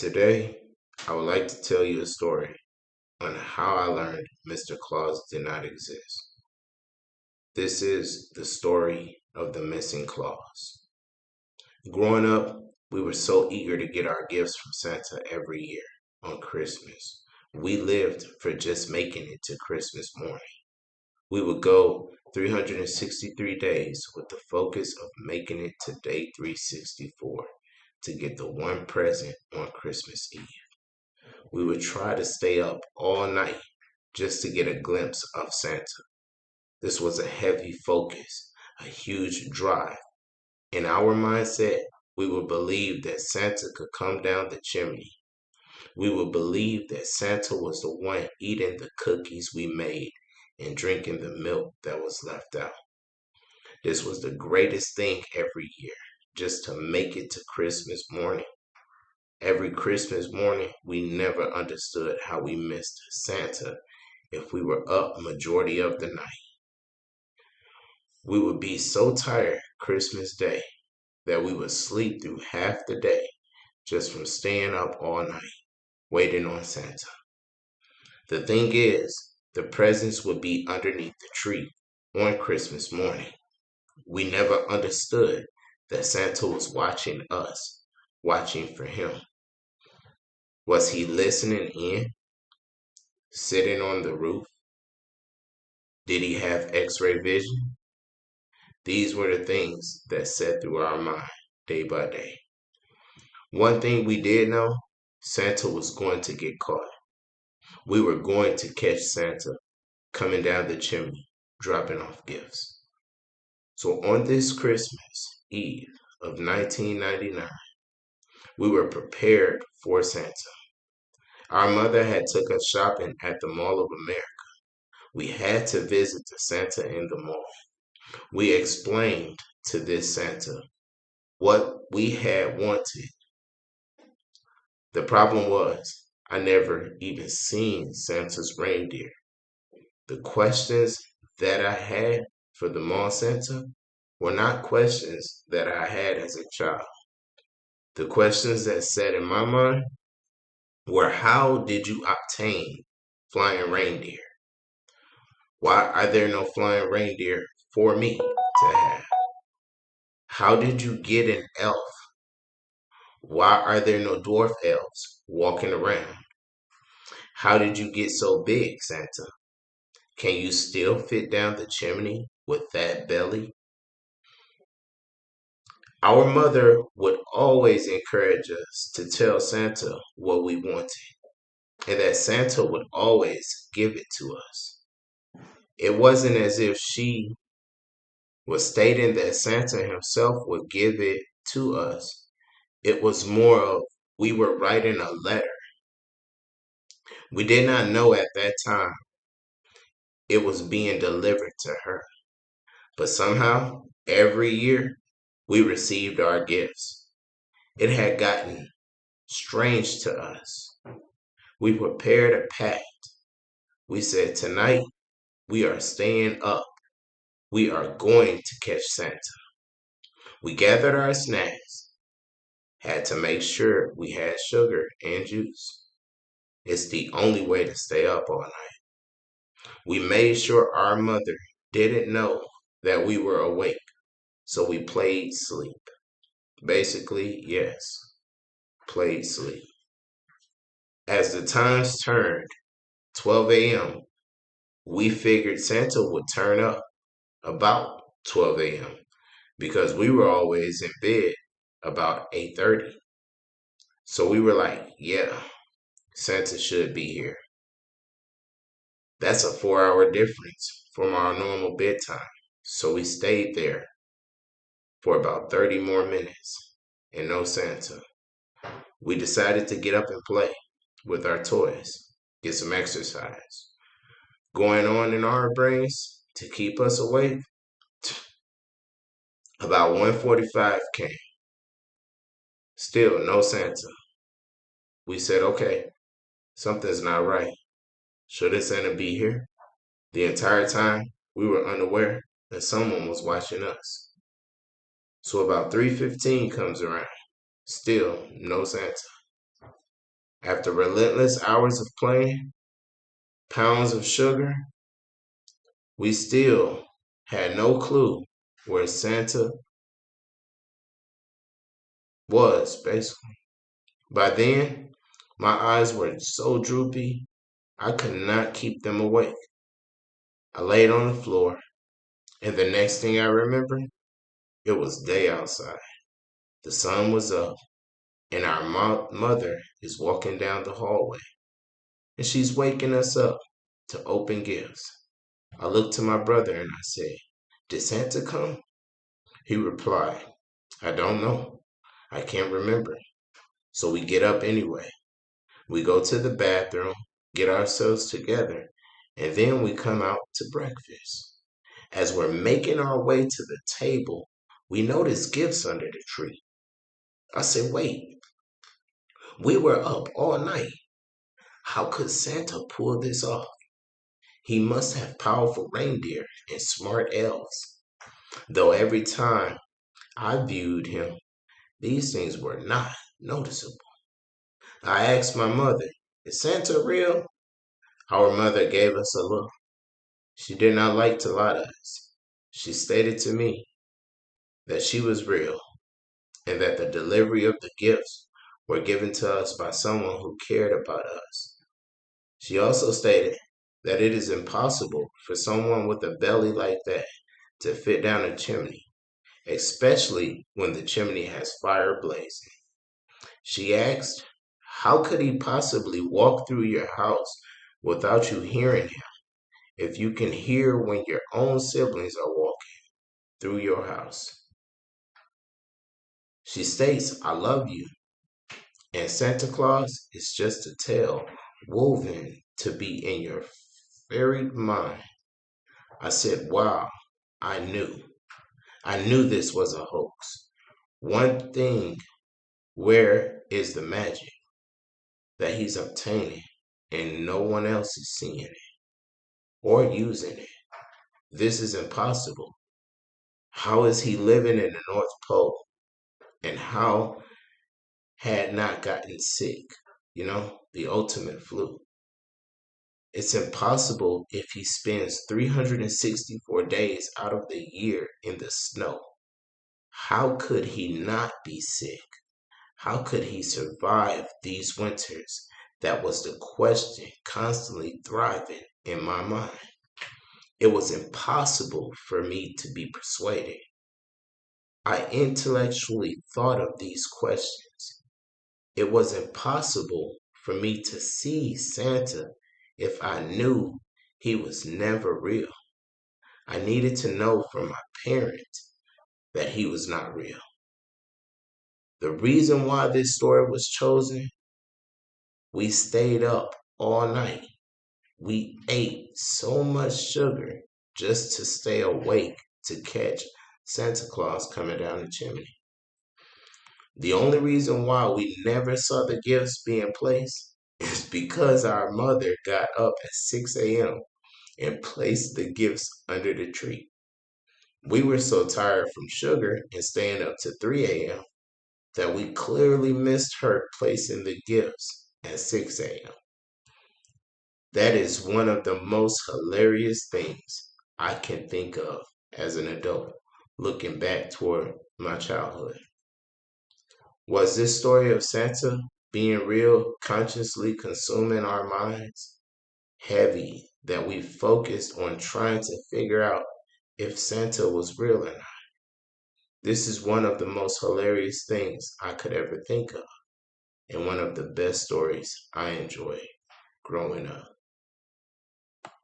Today, I would like to tell you a story on how I learned Mr. Claus did not exist. This is the story of the missing Claus. Growing up, we were so eager to get our gifts from Santa every year on Christmas. We lived for just making it to Christmas morning. We would go 363 days with the focus of making it to day 364 to get the one present on Christmas Eve. We would try to stay up all night just to get a glimpse of Santa. This was a heavy focus, a huge drive. In our mindset, we would believe that Santa could come down the chimney. We would believe that Santa was the one eating the cookies we made and drinking the milk that was left out. This was the greatest thing every year, just to make it to Christmas morning. Every Christmas morning, we never understood how we missed Santa if we were up majority of the night. We would be so tired Christmas Day that we would sleep through half the day just from staying up all night waiting on Santa. The thing is, the presents would be underneath the tree on Christmas morning. We never understood that Santa was watching us, watching for him. Was he listening in, sitting on the roof? Did he have x-ray vision? These were the things that set through our mind day by day. One thing we did know, Santa was going to get caught. We were going to catch Santa coming down the chimney, dropping off gifts. So on this Christmas Eve of 1999, we were prepared for Santa. Our mother had took us shopping at the Mall of America. We had to visit the Santa in the mall. We explained to this Santa what we had wanted. The problem was, I never even seen Santa's reindeer. The questions that I had for the mall Santa were not questions that I had as a child. The questions that sat in my mind were, how did you obtain flying reindeer? Why are there no flying reindeer for me to have? How did you get an elf? Why are there no dwarf elves walking around? How did you get so big, Santa? Can you still fit down the chimney with that belly? Our mother would always encourage us to tell Santa what we wanted, and that Santa would always give it to us. It wasn't as if she was stating that Santa himself would give it to us. It was more of we were writing a letter. We did not know at that time it was being delivered to her. But somehow, every year, we received our gifts. It had gotten strange to us. We prepared a pact. We said, tonight, we are staying up. We are going to catch Santa. We gathered our snacks, had to make sure we had sugar and juice. It's the only way to stay up all night. We made sure our mother didn't know that we were awake, so we played sleep. Basically, yes, played sleep. As the times turned 12 a.m., we figured Santa would turn up about 12 a.m. because we were always in bed about 8:30. So we were like, yeah, Santa should be here. That's a 4-hour difference from our normal bedtime. So we stayed there for about 30 more minutes and no Santa. We decided to get up and play with our toys, get some exercise going on in our brains to keep us awake. About 1:45 came. Still no Santa. We said, okay, something's not right. Shouldn't Santa be here? The entire time we were unaware that someone was watching us. So about 3:15 comes around. Still no Santa. After relentless hours of playing, pounds of sugar, we still had no clue where Santa was, basically. By then, my eyes were so droopy, I could not keep them awake. I laid on the floor, and the next thing I remember, it was day outside. The sun was up, and our mother is walking down the hallway, and she's waking us up to open gifts. I looked to my brother and I said, "Did Santa come?" He replied, "I don't know. I can't remember." So we get up anyway. We go to the bathroom, get ourselves together, and then we come out to breakfast. As we're making our way to the table, we notice gifts under the tree. I said, "Wait, we were up all night. How could Santa pull this off? He must have powerful reindeer and smart elves." Though every time I viewed him, these things were not noticeable. I asked my mother, "Is Santa real?" Our mother gave us a look. She did not like to lie to us. She stated to me that she was real and that the delivery of the gifts were given to us by someone who cared about us. She also stated that it is impossible for someone with a belly like that to fit down a chimney, especially when the chimney has fire blazing. She asked, "How could he possibly walk through your house without you hearing him if you can hear when your own siblings are walking through your house?" She states, "I love you, and Santa Claus is just a tale woven to be in your fairy mind." I said, "Wow, I knew. I knew this was a hoax." One thing, where is the magic that he's obtaining and no one else is seeing it or using it? This is impossible. How is he living in the North Pole and how had not gotten sick? The ultimate flu. It's impossible if he spends 364 days out of the year in the snow. How could he not be sick? How could he survive these winters? That was the question constantly thriving in my mind. It was impossible for me to be persuaded. I intellectually thought of these questions. It was impossible for me to see Santa if I knew he was never real. I needed to know from my parents that he was not real. The reason why this story was chosen, we stayed up all night. We ate so much sugar just to stay awake to catch Santa Claus coming down the chimney. The only reason why we never saw the gifts being placed is because our mother got up at 6 a.m. and placed the gifts under the tree. We were so tired from sugar and staying up to 3 a.m. that we clearly missed her placing the gifts at 6 a.m. That is one of the most hilarious things I can think of as an adult, looking back toward my childhood. Was this story of Santa being real consciously consuming our minds? Heavy that we focused on trying to figure out if Santa was real or not. This is one of the most hilarious things I could ever think of, and one of the best stories I enjoyed growing up.